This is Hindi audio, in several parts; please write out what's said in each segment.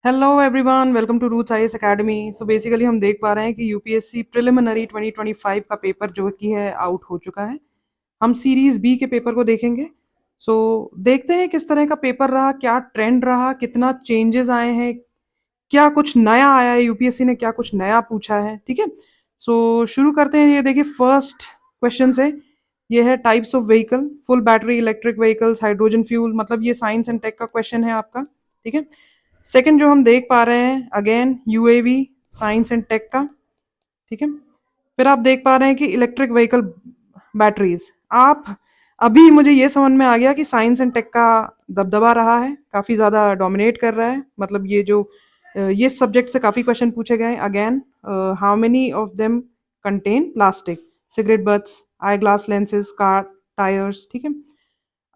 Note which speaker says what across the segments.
Speaker 1: Hello everyone, welcome to Roots IAS academy. So basically हम देख पा रहे हैं कि यूपीएससी प्रिलिमिनरी 2025 का पेपर जो कि है आउट हो चुका है। हम सीरीज बी के पेपर को देखेंगे। सो देखते हैं किस तरह का पेपर रहा, क्या ट्रेंड रहा, कितना चेंजेस आए हैं, क्या कुछ नया आया है, यूपीएससी ने क्या कुछ नया पूछा है। ठीक है, सो शुरू करते हैं। ये देखिए, फर्स्ट क्वेश्चन है। ये है types of vehicle, full battery, electric vehicles, hydrogen fuel. मतलब ये साइंस एंड टेक का क्वेश्चन है आपका। ठीक है, सेकंड जो हम देख पा रहे हैं, again UAV, science and tech का। ठीक है, फिर आप देख पा रहे हैं कि इलेक्ट्रिक व्हीकल बैटरीज। आप अभी मुझे ये समझ में आ गया कि साइंस एंड टेक का दबदबा रहा है, काफ़ी ज़्यादा डोमिनेट कर रहा है। मतलब ये जो ये सब्जेक्ट से काफ़ी क्वेश्चन पूछे गए। Again, how many of them contain plastic, cigarette butts, I glass lenses, car tyres. ठीक है,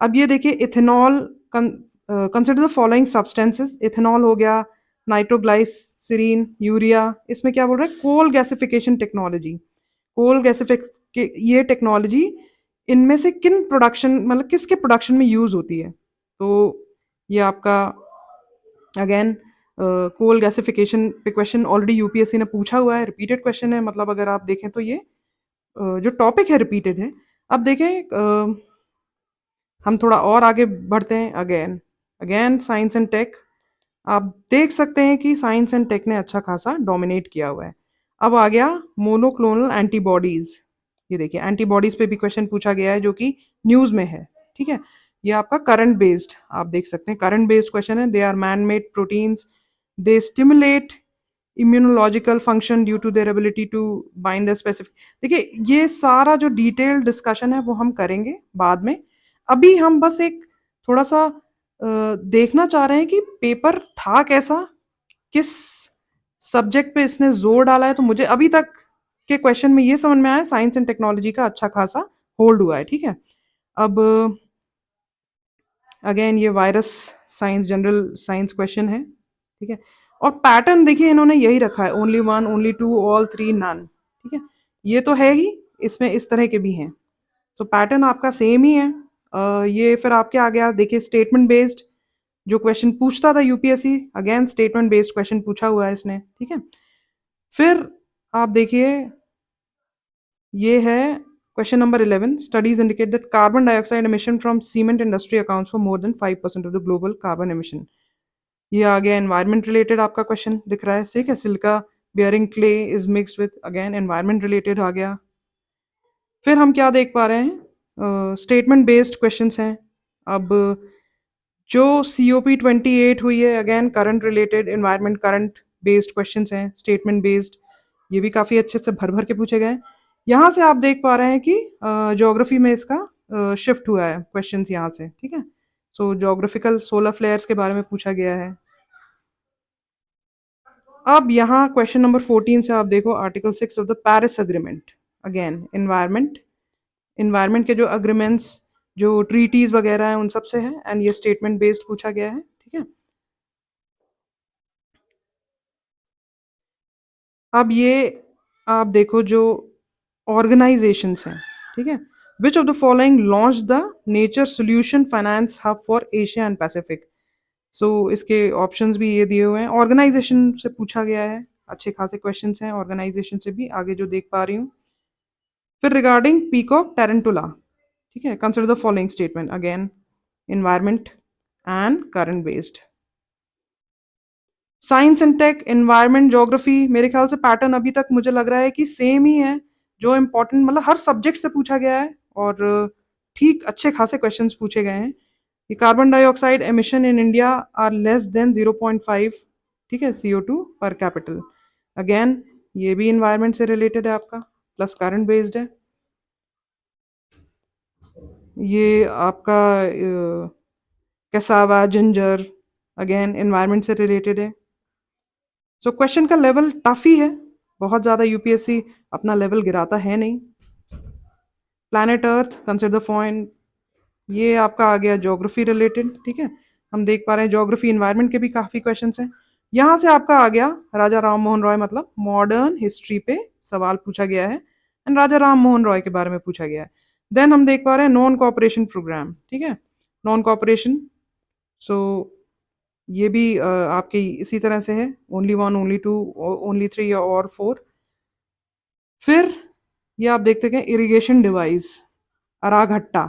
Speaker 1: अब ये देखिए, ethanol, consider the following substances. Ethanol हो गया, नाइट्रोग्लाइसरीन, यूरिया। इसमें क्या बोल रहे हैं, कोल गैसिफिकेशन टेक्नोलॉजी। कोल गैसिफिक ये टेक्नोलॉजी इनमें से किन प्रोडक्शन, मतलब किसके प्रोडक्शन में यूज होती है। तो ये आपका अगेन कोल गैसिफिकेशन पे क्वेश्चन ऑलरेडी यूपीएससी ने पूछा हुआ है, रिपीटेड क्वेश्चन है। मतलब अगर आप देखें तो ये जो टॉपिक है रिपीटेड है। अब देखें, हम थोड़ा और आगे बढ़ते हैं। Again again science and tech. आप देख सकते हैं कि साइंस एंड टेक ने अच्छा खासा डोमिनेट किया हुआ है। अब आ गया मोनोक्लोनल एंटीबॉडीज। ये देखिए, एंटीबॉडीज पे भी क्वेश्चन पूछा गया है जो कि न्यूज में है। ठीक है, ये आपका करंट बेस्ड, आप देख सकते हैं करंट बेस्ड क्वेश्चन है। They are man made proteins, they stimulate immunological function due to their ability to bind the specific. देखिए, ये सारा जो डिटेल्ड डिस्कशन है वो हम करेंगे बाद में। अभी हम बस एक थोड़ा सा देखना चाह रहे हैं कि पेपर था कैसा, किस सब्जेक्ट पे इसने जोर डाला है। तो मुझे अभी तक के क्वेश्चन में ये समझ में आया, साइंस एंड टेक्नोलॉजी का अच्छा खासा होल्ड हुआ है। ठीक है, अब अगेन ये virus science, general science question है। ठीक है, और पैटर्न देखिए, इन्होंने यही रखा है, only one, only two, all three, none. ठीक है, ये तो है ही, इसमें इस तरह के भी हैं। तो पैटर्न आपका सेम ही है। ये फिर आपके आ गया, देखिए स्टेटमेंट बेस्ड जो क्वेश्चन पूछता था UPSC, again statement based question पूछा हुआ है इसने। ठीक है, फिर आप देखिए, ये है question number 11। Studies indicate that carbon dioxide emission from cement industry accounts for more than 5% of the global carbon emission. ये आ गया एनवायरमेंट रिलेटेड आपका क्वेश्चन दिख रहा है। ठीक है, silica bearing clay is mixed with, again environment related आ गया। फिर हम क्या देख पा रहे हैं, स्टेटमेंट बेस्ड क्वेश्चंस हैं। अब जो COP28 हुई है, again current related, environment current based questions हैं, स्टेटमेंट बेस्ड। ये भी काफ़ी अच्छे से भर भर के पूछे गए हैं। यहाँ से आप देख पा रहे हैं कि ज्योग्राफी में इसका शिफ्ट हुआ है क्वेश्चंस यहाँ से। ठीक है, सो ज्योग्राफिकल सोलर फ्लेयर्स के बारे में पूछा गया है। अब यहाँ क्वेश्चन नंबर 14 से आप देखो, article 6 of the Paris agreement. Again environment, environment के जो अग्रीमेंट्स, जो ट्रीटीज वगैरह हैं, उन सब से है। एंड ये स्टेटमेंट बेस्ड पूछा गया है। ठीक है, अब ये आप देखो जो ऑर्गेनाइजेशंस हैं। ठीक है, which of the following launch the nature solution finance hub for Asia and Pacific. So इसके ऑप्शंस भी ये दिए हुए हैं, ऑर्गेनाइजेशन से पूछा गया है। अच्छे खासे क्वेश्चंस हैं ऑर्गेनाइजेशन से भी, आगे जो देख पा रही हूँ। फिर रिगार्डिंग पीकॉक टेरेंटुला। ठीक है, consider the following statement. Again environment and current based. Science and tech, environment, geography, मेरे ख्याल से पैटर्न अभी तक मुझे लग रहा है कि सेम ही है। जो इम्पोर्टेंट, मतलब हर सब्जेक्ट से पूछा गया है, और ठीक अच्छे खासे क्वेश्चंस पूछे गए हैं। कि carbon dioxide emission in India are less than 0.5, ठीक है, CO2 पर कैपिटल। अगेन ये भी इन्वायरमेंट से रिलेटेड है आपका, प्लस करंट बेस्ड है। ये आपका कैसावा, जिंजर, अगेन एनवायरनमेंट से रिलेटेड है। सो क्वेश्चन का लेवल टफ ही है, बहुत ज़्यादा यूपीएससी अपना लेवल गिराता है नहीं। Planet earth, consider the point, ये आपका आ गया ज्योग्राफी रिलेटेड। ठीक है, हम देख पा रहे हैं ज्योग्राफी इन्वायरमेंट के भी काफ़ी क्वेश्चन हैं। यहाँ से आपका आ गया राजा राम मोहन रॉय, मतलब मॉडर्न हिस्ट्री पे सवाल पूछा गया है, एंड राजा राम मोहन रॉय के बारे में पूछा गया है। देन हम देख पा रहे हैं नॉन कॉपरेशन प्रोग्राम। ठीक है, नॉन कॉपरेशन, सो ये भी आपके इसी तरह से है, only one, only two, only three और फोर। फिर ये आप देखते हैं इरिगेशन डिवाइस, अराघट्टा,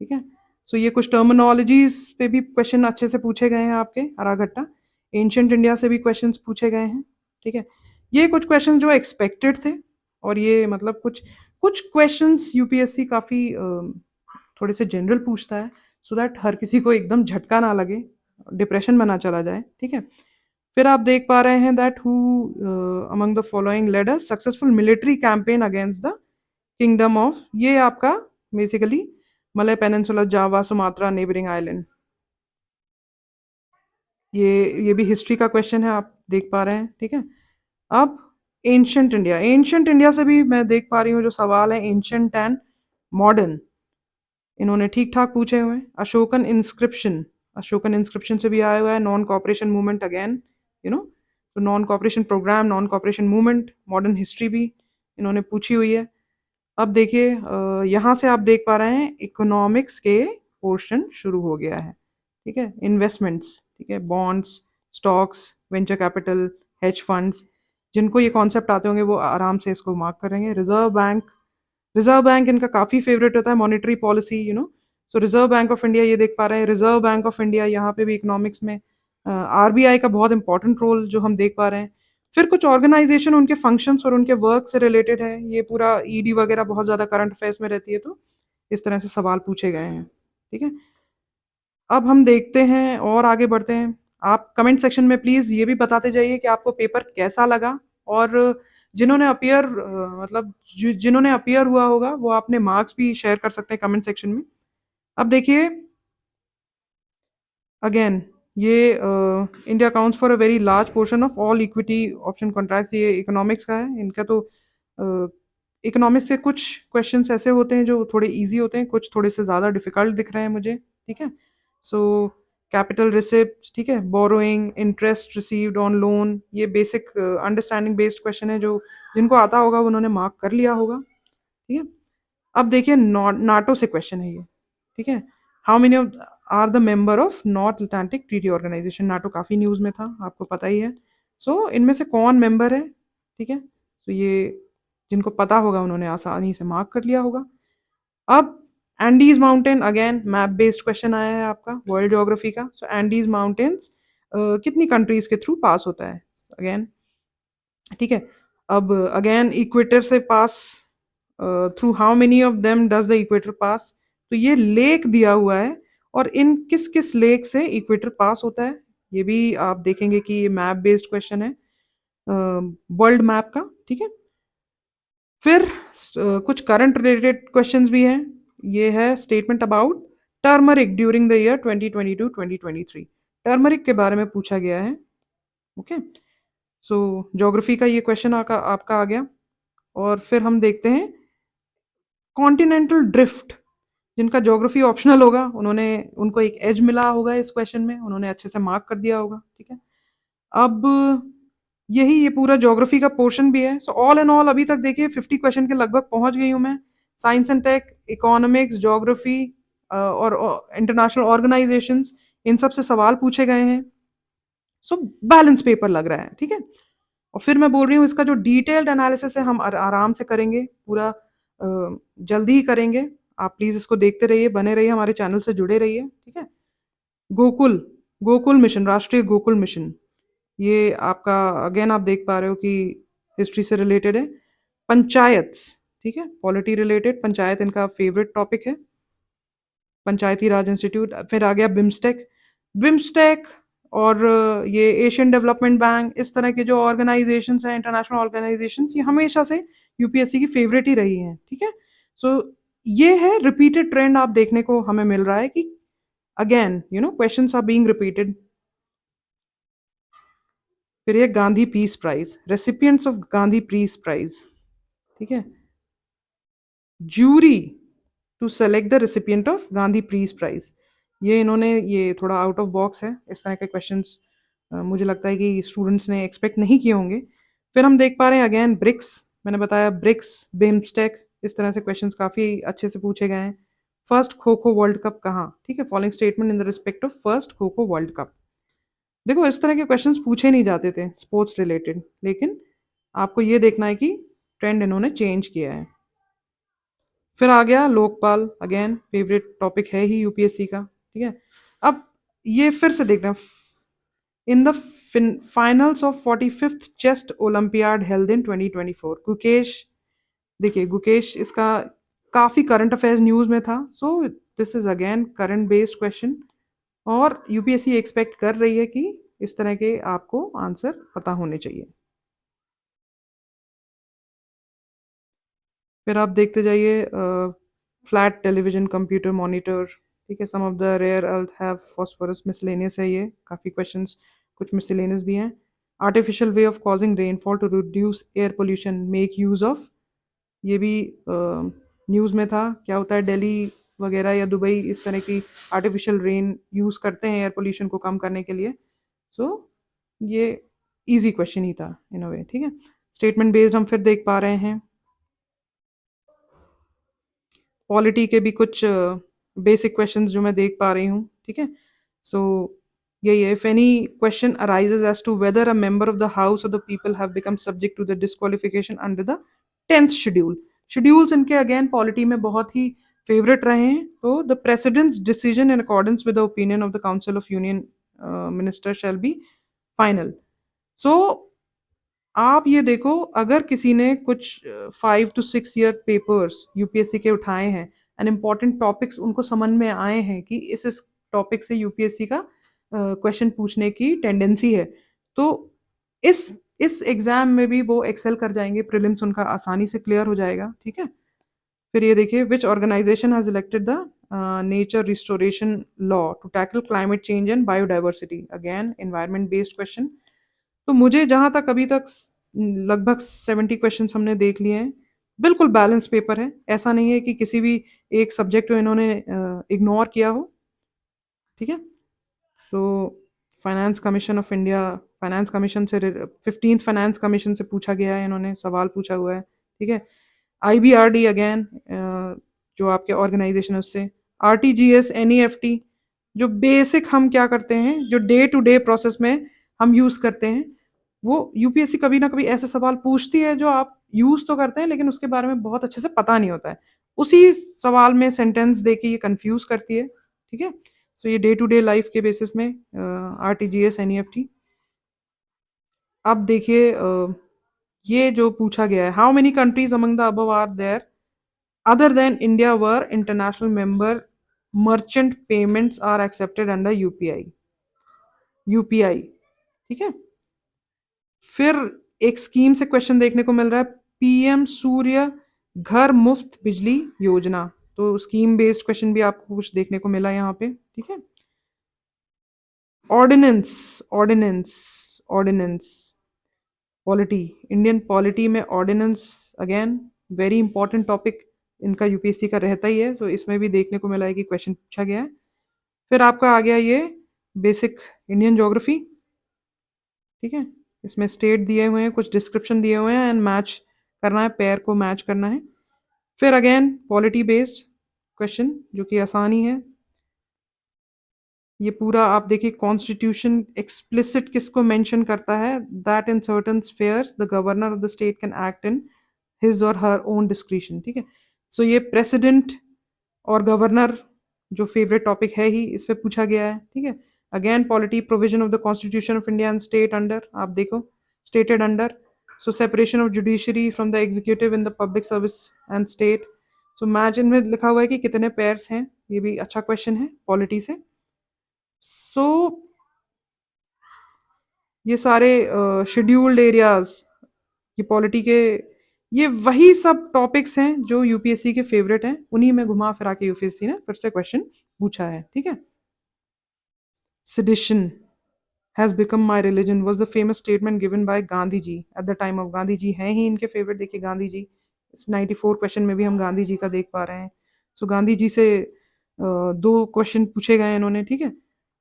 Speaker 1: ठीक है। सो ये कुछ टर्मिनोलॉजीज पे भी क्वेश्चन अच्छे से पूछे गए हैं आपके, अराघट्टा। एंशंट इंडिया से भी क्वेश्चंस पूछे गए हैं, ठीक है। ये कुछ क्वेश्चन जो एक्सपेक्टेड थे, और ये मतलब कुछ कुछ क्वेश्चंस यूपीएससी काफ़ी थोड़े से जनरल पूछता है, सो दैट हर किसी को एकदम झटका ना लगे, डिप्रेशन में ना चला जाए, ठीक है। फिर आप देख पा रहे हैं that who among the following led a successful military campaign against the kingdom of, ये आपका basically Malay peninsula, Java, Sumatra, neighbouring island. ये भी हिस्ट्री का क्वेश्चन है, आप देख पा रहे हैं, ठीक है। अब एंशंट इंडिया, एंशंट इंडिया से भी मैं देख पा रही हूँ जो सवाल है, एंशंट एंड मॉडर्न, इन्होंने ठीक ठाक पूछे हुए हैं। अशोकन इंस्क्रिप्शन, अशोकन इंस्क्रिप्शन से भी आया हुआ है। Non cooperation movement again, you know, तो non cooperation programme, non cooperation movement, modern history भी इन्होंने पूछी हुई है। अब देखिए यहाँ से आप देख पा रहे हैं इकोनॉमिक्स के पोर्शन शुरू हो गया है, ठीक है। इन्वेस्टमेंट्स, ठीक है, bonds, stocks, venture capital, hedge funds, जिनको ये कॉन्सेप्ट आते होंगे वो आराम से इसको मार्क करेंगे। रिजर्व बैंक, रिजर्व बैंक इनका काफ़ी फेवरेट होता है, monetary policy, you know. So reserve bank of India ये देख पा रहे हैं, रिजर्व बैंक ऑफ इंडिया यहाँ पे भी इकोनॉमिक्स में आरबीआई का बहुत इंपॉर्टेंट रोल जो हम देख पा रहे हैं। फिर कुछ ऑर्गेनाइजेशन, उनके फंक्शंस और उनके वर्क से रिलेटेड है, ये पूरा ईडी वगैरह बहुत ज़्यादा करंट अफेयर्स में रहती है, तो इस तरह से सवाल पूछे गए हैं, ठीक है। अब हम देखते हैं और आगे बढ़ते हैं। आप कमेंट सेक्शन में प्लीज़ ये भी बताते जाइए कि आपको पेपर कैसा लगा, और जिन्होंने अपियर मतलब जिन्होंने अपियर हुआ होगा वो अपने मार्क्स भी शेयर कर सकते हैं कमेंट सेक्शन में। अब देखिए अगेन, ये India accounts for a very large portion of all equity option contracts, ये इकोनॉमिक्स का है इनका। तो इकोनॉमिक्स के कुछ क्वेश्चंस ऐसे होते हैं जो थोड़े इजी होते हैं, कुछ थोड़े से ज़्यादा डिफिकल्ट दिख रहे हैं मुझे, ठीक है। सो कैपिटल रिसिप्ट, ठीक है, borrowing, interest received on loan, ये बेसिक अंडरस्टैंडिंग बेस्ड क्वेश्चन है, जो जिनको आता होगा उन्होंने मार्क कर लिया होगा, ठीक है। अब देखिए नाटो से क्वेश्चन है ये, ठीक है। How many of are the member of North Atlantic Treaty Organization, NATO काफ़ी न्यूज़ में था, आपको पता ही है। सो इनमें से कौन मेंबर है, ठीक है। तो ये जिनको पता होगा उन्होंने आसानी से मार्क कर लिया होगा। अब Andes mountain, again map based question आया है आपका वर्ल्ड ज्योग्राफी का। सो एंडीज माउंटेन्स कितनी कंट्रीज के थ्रू पास होता है, अगेन, ठीक है। अब अगेन इक्वेटर से pass, through how many of them does the equator pass, तो ये लेक दिया हुआ है, और इन किस किस लेक से इक्वेटर पास होता है, ये भी आप देखेंगे कि ये मैप बेस्ड क्वेश्चन है, वर्ल्ड मैप का, ठीक है। फिर कुछ करंट रिलेटेड क्वेश्चंस भी हैं। ये है statement about turmeric during the year 2022-2023, turmeric के बारे में पूछा गया है, ओके। सो ज्योग्राफी का ये क्वेश्चन आपका आ गया। और फिर हम देखते हैं कॉन्टिनेंटल ड्रिफ्ट, जिनका ज्योग्राफी ऑप्शनल होगा उन्होंने, उनको एक एज मिला होगा इस क्वेश्चन में, उन्होंने अच्छे से मार्क कर दिया होगा, ठीक है। अब यही ये पूरा ज्योग्राफी का पोर्शन भी है। सो ऑल एंड ऑल अभी तक देखिए 50 क्वेश्चन के लगभग पहुंच गई हूँ मैं। Science and tech, economics, geography और इंटरनेशनल ऑर्गेनाइजेशंस, इन सब से सवाल पूछे गए हैं। सो बैलेंस पेपर लग रहा है, ठीक है। और फिर मैं बोल रही हूँ इसका जो डिटेल्ड एनालिसिस है हम आराम से करेंगे, पूरा जल्दी ही करेंगे। आप प्लीज़ इसको देखते रहिए, बने रहिए, हमारे चैनल से जुड़े रहिए, ठीक है। गोकुल, गोकुल मिशन, राष्ट्रीय गोकुल मिशन, ये आपका अगेन आप देख पा रहे हो कि हिस्ट्री से रिलेटेड है। पंचायत, ठीक है, पॉलिटी रिलेटेड, पंचायत इनका फेवरेट टॉपिक है, पंचायती राज इंस्टीट्यूट। फिर आ गया बिम्स्टेक, बिम्स्टेक और ये एशियन डेवलपमेंट बैंक, इस तरह के जो ऑर्गेनाइजेशंस हैं, इंटरनेशनल ऑर्गेनाइजेशंस, ये हमेशा से यूपीएससी की फेवरेट ही रही हैं, ठीक है। सो ये है रिपीटेड ट्रेंड आप देखने को हमें मिल रहा है कि again you know questions are being repeated. फिर ये Gandhi Peace Prize, recipients of Gandhi Peace Prize, ठीक है, jury to select the recipient of Gandhi Peace Prize, ये इन्होंने, ये थोड़ा आउट ऑफ बॉक्स है, इस तरह के क्वेश्चंस मुझे लगता है कि स्टूडेंट्स ने एक्सपेक्ट नहीं किए होंगे। फिर हम देख पा रहे हैं अगेन ब्रिक्स, मैंने बताया ब्रिक्स, बिम्स्टेक, इस तरह से क्वेश्चंस काफ़ी अच्छे से पूछे गए हैं। First kho kho world cup कहाँ, ठीक है, following statement in the respect of first kho kho world cup. देखो इस तरह के क्वेश्चंस पूछे नहीं जाते थे स्पोर्ट्स रिलेटेड, लेकिन आपको ये देखना है कि ट्रेंड इन्होंने चेंज किया है। फिर आ गया लोकपाल, अगेन फेवरेट टॉपिक है ही यूपीएससी का, ठीक है। अब ये फिर से देखना, in the finals of 45th chest olympiad held in 2024, Gukesh, देखिए गुकेश इसका काफ़ी करंट अफेयर्स न्यूज़ में था, so this is again current based question, और यूपीएससी एक्सपेक्ट कर रही है कि इस तरह के आपको आंसर पता होने चाहिए। फिर आप देखते जाइए, फ्लैट टेलीविजन कंप्यूटर मॉनिटर, ठीक है, some of the rare earth have phosphorus, miscellaneous है ये, काफ़ी क्वेश्चंस कुछ मिसलेनियस भी हैं। Artificial way of causing rainfall to reduce air pollution, make use of, ये भी न्यूज़ में था, क्या होता है दिल्ली वगैरह या दुबई इस तरह की आर्टिफिशियल रेन यूज़ करते हैं एयर पोल्यूशन को कम करने के लिए। सो ये इजी क्वेश्चन ही था इन अ वे, ठीक है। स्टेटमेंट बेस्ड हम फिर देख पा रहे हैं, पॉलिटी के भी कुछ बेसिक क्वेश्चंस जो मैं देख पा रही हूँ, ठीक है। सो यही है, if any question arises as to whether a member of the house or the people have become subject to the disqualification under the 10th schedule, schedules इनके अगेन पॉलिटी में बहुत ही फेवरेट रहे हैं, तो the president's decision in accordance with the opinion of the council of union minister shall be final. So आप ये देखो, अगर किसी ने कुछ 5 to 6 ईयर पेपर्स यूपीएससी के उठाए हैं एंड इम्पॉर्टेंट टॉपिक्स उनको समझ में आए हैं कि इस टॉपिक से यूपीएससी का क्वेश्चन पूछने की टेंडेंसी है, तो इस इस एग्जाम में भी वो एक्सेल कर जाएंगे, प्रीलिम्स उनका आसानी से क्लियर हो जाएगा, ठीक है। फिर ये देखिए, which organisation has elected the nature restoration law to tackle climate change and biodiversity, again environment based question. तो मुझे जहाँ तक अभी तक लगभग 70 क्वेश्चंस हमने देख लिए हैं, बिल्कुल बैलेंस पेपर है, ऐसा नहीं है कि किसी भी एक सब्जेक्ट को इन्होंने इग्नोर किया हो, ठीक है। So finance commission of India, finance commission से 15th फाइनेंस कमीशन से पूछा गया है, इन्होंने सवाल पूछा हुआ है, ठीक है। आईबीआरडी अगेन, जो आपके ऑर्गेनाइजेशन है उससे, आरटीजीएस, एनईएफटी, जो बेसिक हम क्या करते हैं, जो डे टू डे प्रोसेस में हम यूज़ करते हैं, वो यूपीएससी कभी ना कभी ऐसे सवाल पूछती है जो आप यूज़ तो करते हैं लेकिन उसके बारे में बहुत अच्छे से पता नहीं होता है, उसी सवाल में सेंटेंस दे के ये कंफ्यूज करती है, ठीक है। सो ये डे टू डे लाइफ के बेसिस में R T G S, N E F T. अब देखिए, ये जो पूछा गया है, how many countries among the above are there other than India where international member merchant payments are accepted under UPI, UPI, ठीक है। फिर एक स्कीम से क्वेश्चन देखने को मिल रहा है, पीएम सूर्य घर मुफ्त बिजली योजना, तो स्कीम बेस्ड क्वेश्चन भी आपको कुछ देखने को मिला यहाँ पे, ठीक है। Ordinance, ordinance, ordinance, polity, Indian polity में ordinance again very important topic इनका यूपीएससी का रहता ही है, तो इसमें भी देखने को मिला है कि क्वेश्चन पूछा गया है। फिर आपका आ गया ये बेसिक इंडियन ज्योग्राफी, ठीक है, इसमें स्टेट दिए हुए हैं, कुछ डिस्क्रिप्शन दिए हुए हैं एंड मैच करना है, पेयर को मैच करना है। फिर अगेन पॉलिटी बेस्ड क्वेश्चन जो कि आसान ही है, ये पूरा आप देखिए, कॉन्स्टिट्यूशन एक्सप्लिसिट किसको मेंशन करता है, that in certain spheres the governor of the state can act in his और हर ओन डिस्क्रिशन, ठीक है। सो ये प्रेसिडेंट और गवर्नर जो फेवरेट टॉपिक है ही, इस पे पूछा गया है, ठीक है। Again polity, provision of the constitution of India and state under, आप देखो stated under, so separation of judiciary from the executive in the public service and state. So match में लिखा हुआ है कि कितने पेयर्स हैं, ये भी अच्छा क्वेश्चन है पॉलिटी से। सो ये सारे शेड्यूल्ड एरियाज, ये पॉलिटी के, ये वही सब टॉपिक्स हैं जो यूपीएससी के फेवरेट हैं, उन्हीं में घुमा फिरा के यूपीएससी ने फिर से क्वेश्चन पूछा है, ठीक है। Sedition has become my religion was the famous statement given by Gandhi ji at the time of, Gandhi ji हैं ही इनके फेवरेट, देखिए गांधी जी, इस 94 क्वेश्चन में भी हम गांधी जी का देख पा रहे हैं। सो गांधी जी से दो क्वेश्चन पूछे गए इन्होंने, ठीक है।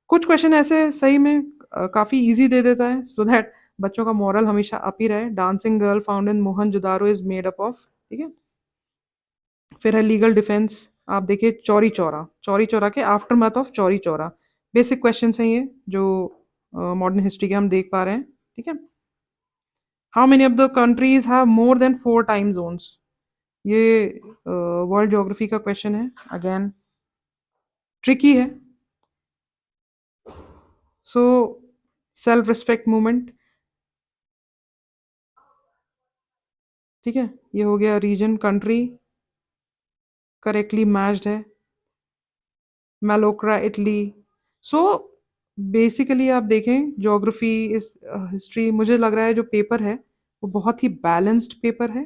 Speaker 1: कुछ क्वेश्चन ऐसे सही में काफ़ी इजी दे देता है, सो दैट बच्चों का मॉरल हमेशा अप ही रहे। Dancing girl found in Mohenjodaro is made up of, ठीक है। फिर है लीगल डिफेंस, आप देखिए चौरी चौरा, चौरी चौरा के after math of Chauri Chaura, basic question हैं ये जो मॉडर्न हिस्ट्री के हम देख पा रहे हैं, ठीक है। How many of the countries have more than 4 time zones? ये वर्ल्ड ज्योग्राफी का क्वेश्चन है, अगेन ट्रिकी है। सो सेल्फ रिस्पेक्ट मूवमेंट, ठीक है, ये हो गया रीजन। कंट्री करेक्टली मैच्ड है, मैलोक्रा इटली। सो बेसिकली आप देखें ज्योग्राफी इस हिस्ट्री, मुझे लग रहा है जो पेपर है वो बहुत ही बैलेंस्ड पेपर है,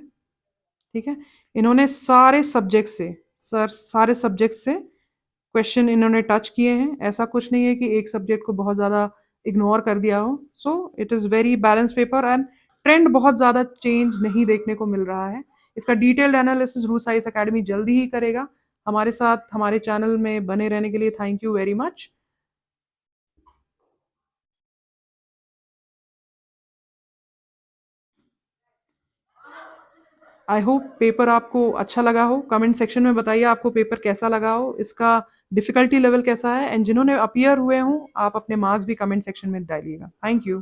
Speaker 1: ठीक है। इन्होंने सारे सब्जेक्ट से, सारे सब्जेक्ट से क्वेश्चन इन्होंने टच किए हैं। ऐसा कुछ नहीं है कि एक सब्जेक्ट को बहुत ज़्यादा इग्नोर कर दिया हो। So it is very balance paper and trend बहुत ज़्यादा चेंज नहीं देखने को मिल रहा है। इसका detailed analysis Root Science Academy जल्दी ही करेगा। हमारे साथ हमारे चैनल में बने रहने के लिए thank you very much. I hope paper आपको अच्छा लगा हो। कमेंट सेक्शन में बताइए आपको पेपर कैसा लगा हो, इसका डिफिकल्टी लेवल कैसा है, एंड जिन्होंने अपियर हुए हों आप अपने मार्क्स भी कमेंट सेक्शन में डालिएगा। Thank you.